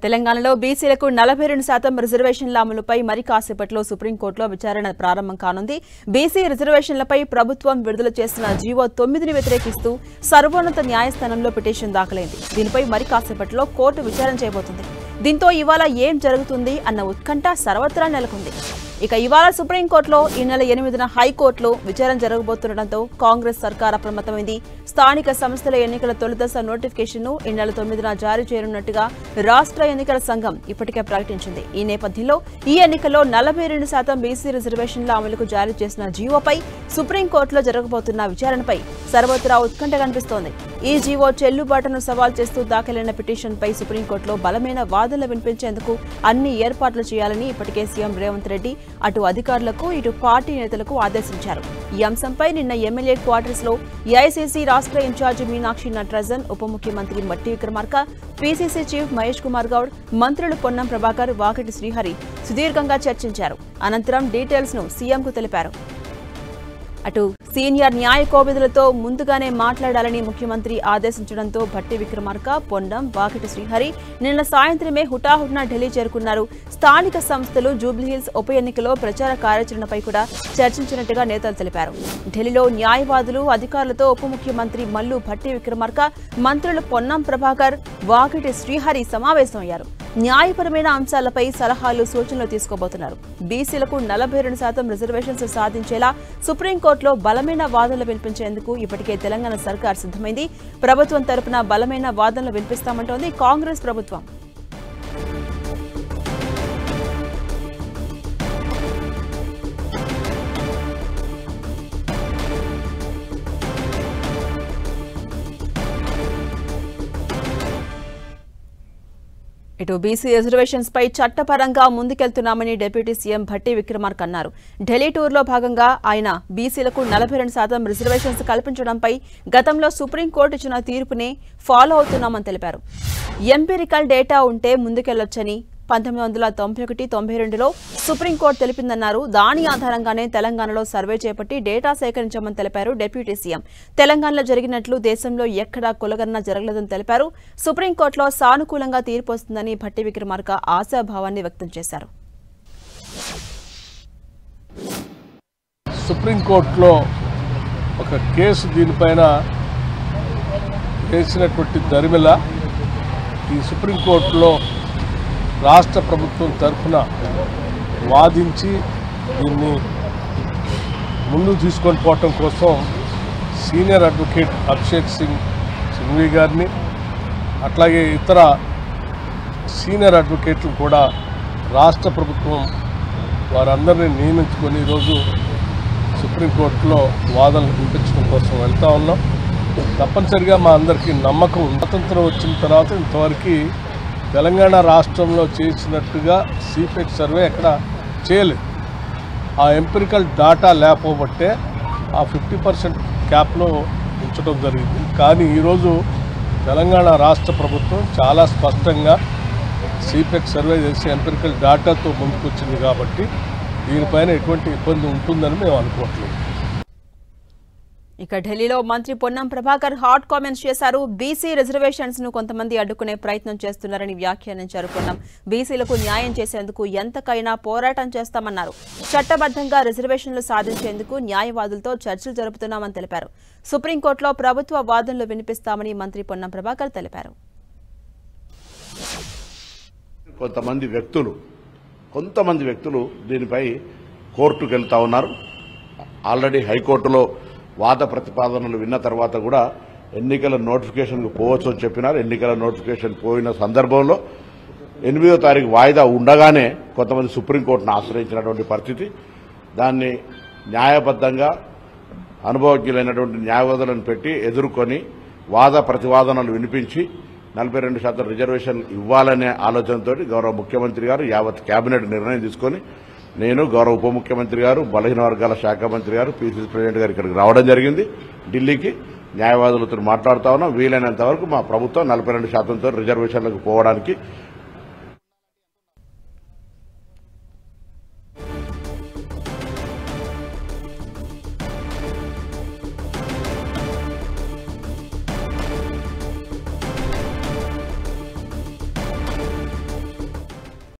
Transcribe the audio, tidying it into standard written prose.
తెలంగాణలో బీసీలకు 42% రిజర్వేషన్ల అమలుపై మరి కాసేపట్లో సుప్రీంకోర్టులో విచారణ ప్రారంభం కానుంది. బీసీ రిజర్వేషన్లపై ప్రభుత్వం విడుదల చేసిన జీవో 9ని వ్యతిరేకిస్తూ సర్వోన్నత న్యాయస్థానంలో పిటిషన్ దాఖలైంది. దీనిపై మరి కాసేపట్లో కోర్టు విచారణ చేయబోతుంది. దీంతో ఇవాళ ఏం జరుగుతుంది అన్న ఉత్కంఠ సర్వత్రా నెలకొంది. ఇక ఇవాళ సుప్రీంకోర్టులో ఈ నెల 8న హైకోర్టులో విచారణ జరగబోతుండటంతో కాంగ్రెస్ సర్కార్ అప్రమత్తమైంది. స్థానిక సంస్థల ఎన్నికల తొలిదశ నోటిఫికేషన్ను ఈ నెల 9న జారీ చేయనున్నట్టుగా రాష్ట్ర ఎన్నికల సంఘం ఇప్పటికే ప్రకటించింది. ఈ నేపథ్యంలో ఈ ఎన్నికల్లో 42% బీసీ రిజర్వేషన్ల అమలుకు జారీ చేసిన జీవోపై సుప్రీంకోర్టులో జరగబోతున్న విచారణపై సర్వత్రా ఉత్కంఠ కనిపిస్తోంది. ఈ జీవో చెల్లుబాటును సవాల్ చేస్తూ దాఖలైన పిటిషన్పై సుప్రీంకోర్టులో బలమైన వాదనలు వినిపించేందుకు అన్ని ఏర్పాట్లు చేయాలని ఇప్పటికే సీఎం రేవంత్ రెడ్డి అటు అధికారులకు ఇటు పార్టీ నేతలకు ఆదేశించారు. ఈ అంశంపై నిన్న ఎమ్మెల్యే క్వార్టర్స్ లో ఏఐసీసీ రాష్ట్ర ఇన్ఛార్జి మీనాక్షి నటరాజన్, ఉప ముఖ్యమంత్రి మట్టి విక్రమార్క, పీసీసీ చీఫ్ మహేష్ కుమార్ గౌడ్, మంత్రులు పొన్నం ప్రభాకర్, వాకిటి శ్రీహరి సుదీర్ఘంగా చర్చించారు. అనంతరం డీటెయిల్స్ ను సీఎంకు తెలిపారు. అటు సీనియర్ న్యాయ కోవిదులతో ముందుగానే మాట్లాడాలని ముఖ్యమంత్రి ఆదేశించడంతో భట్టి విక్రమార్క, పొన్నం, వాకిటి శ్రీహరి నిన్న సాయంత్రమే హుటాహుటిన ఢిల్లీ చేరుకున్నారు. స్థానిక సంస్థలు జూబ్లీహిల్స్ ఉప ఎన్నికలో ప్రచార కార్యాచరణపై కూడా చర్చించినట్టుగా నేతలు తెలిపారు. ఢిల్లీలో న్యాయవాదులు, అధికారులతో ఉప ముఖ్యమంత్రి మల్లు భట్టి విక్రమార్క, మంత్రులు పొన్నం ప్రభాకర్, వాకిటి శ్రీహరి సమావేశమయ్యారు. న్యాయపరమైన అంశాలపై సలహాలు, సూచనలు తీసుకోబోతున్నారు. బీసీలకు 42% రిజర్వేషన్స్ సాధించేలా సుప్రీంకోర్టులో బలమైన వాదనలు వినిపించేందుకు ఇప్పటికే తెలంగాణ సర్కార్ సిద్ధమైంది. ప్రభుత్వం తరపున బలమైన వాదనలు వినిపిస్తామంటోంది కాంగ్రెస్ ప్రభుత్వం. ఇటు బీసీ రిజర్వేషన్స్ పై చట్టపరంగా ముందుకెళ్తున్నామని డిప్యూటీ సీఎం భట్టి విక్రమార్క అన్నారు. ఢిల్లీ టూర్లో భాగంగా ఆయన బీసీలకు 42% రిజర్వేషన్స్ కల్పించడంపై గతంలో సుప్రీంకోర్టు ఇచ్చిన తీర్పునే ఫాలో అవుతున్నామని తెలిపారు. ఎంపిరికల్ డేటా ఉంటే ముందుకెళ్లొచ్చని 1991-92లో సుప్రీంకోర్టు తెలిపిందన్నారు. దాని ఆధారంగానే తెలంగాణలో సర్వే చేపట్టి డేటా సేకరించామని తెలిపారు డిప్యూటీ సీఎం. తెలంగాణలో జరిగినట్లు దేశంలో ఎక్కడా కులగణన జరగలేదని తెలిపారు. సుప్రీంకోర్టులో సానుకూలంగా తీర్పు వస్తుందని భట్టి విక్రమార్క ఆశాభావాన్ని వ్యక్తం చేశారు. సుప్రీంకోర్టులో ఒక కేసు దీనిపైన వేసినటువంటి దరిమిల ఈ సుప్రీంకోర్టులో రాష్ట్ర ప్రభుత్వం తరఫున వాదించి దీన్ని ముందుకు తీసుకొని పోవటం కోసం సీనియర్ అడ్వకేట్ అభిషేక్ సింఘ్వి గారిని, అట్లాగే ఇతర సీనియర్ అడ్వకేట్లు కూడా రాష్ట్ర ప్రభుత్వం వారందరినీ నియమించుకొని ఈరోజు సుప్రీంకోర్టులో వాదనలు వినిపించడం కోసం వెళ్తూ ఉన్నాం. తప్పనిసరిగా మా అందరికీ నమ్మకం ఉంది. స్వాతంత్రం వచ్చిన తర్వాత ఇంతవరకు తెలంగాణ రాష్ట్రంలో చేసినట్టుగా సిపెక్ సర్వే ఎక్కడ చేయలేదు. ఆ ఎంపిరికల్ డాటా లేకపోబట్టే ఆ 50% క్యాప్లో ఉంచడం జరిగింది. కానీ ఈరోజు తెలంగాణ రాష్ట్ర ప్రభుత్వం చాలా స్పష్టంగా సిపెక్ సర్వే చేసి ఎంపిరికల్ డాటాతో ముందుకొచ్చింది కాబట్టి దీనిపైన ఎటువంటి ఇబ్బంది ఉంటుందని మేము అనుకోవట్లేదు. ఇక ఢిల్లీలో మంత్రి పొన్నం ప్రభాకర్ హాట్ కామెంట్స్ చేశారు. బీసీ రిజర్వేషన్స్ ను కొంతమంది అడ్డుకునే ప్రయత్నం చేస్తున్నారని వ్యాఖ్యానించారు. పొన్నం బీసీలకు న్యాయం చేసేందుకు ఎంతకైనా పోరాటం చేస్తామన్నారు. చట్టబద్ధంగా రిజర్వేషన్లు సాధించేందుకు న్యాయవాదులతో చర్చలు జరుపుతున్నామని తెలిపారు. సుప్రీంకోర్టులో ప్రభుత్వ వాదనలు వినిపిస్తామని మంత్రి పొన్నం ప్రభాకర్ తెలిపారు. కొంతమంది వ్యక్తులు దీనిపై కోర్టుకు వెళ్తా ఉన్నారు. ఆల్రెడీ హైకోర్టులో వాద ప్రతిపాదనలు విన్న తర్వాత కూడా ఎన్నికల నోటిఫికేషన్కు పోవచ్చు అని చెప్పినారు. ఎన్నికల నోటిఫికేషన్ పోయిన సందర్భంలో 8వ తారీఖు వాయిదా ఉండగానే కొంతమంది సుప్రీంకోర్టును ఆశ్రయించినటువంటి పరిస్థితి. దాన్ని న్యాయబద్ధంగా అనుభవజ్ఞులైనటువంటి న్యాయవాదులను పెట్టి ఎదుర్కొని వాద ప్రతివాదనలు వినిపించి 42% రిజర్వేషన్ ఇవ్వాలనే ఆలోచనతో గౌరవ ముఖ్యమంత్రి గారు యావత్ కేబినెట్ నిర్ణయం తీసుకొని నేను, గౌరవ ఉప ముఖ్యమంత్రి గారు, బలహీన వర్గాల శాఖ మంత్రి గారు, పీసీసీ ప్రెసిడెంట్ గారు ఇక్కడికి రావడం జరిగింది. ఢిల్లీకి న్యాయవాదులతో మాట్లాడుతా ఉన్నాం. వీలైనంత వరకు మా ప్రభుత్వం 42%తో రిజర్వేషన్లకు పోవడానికి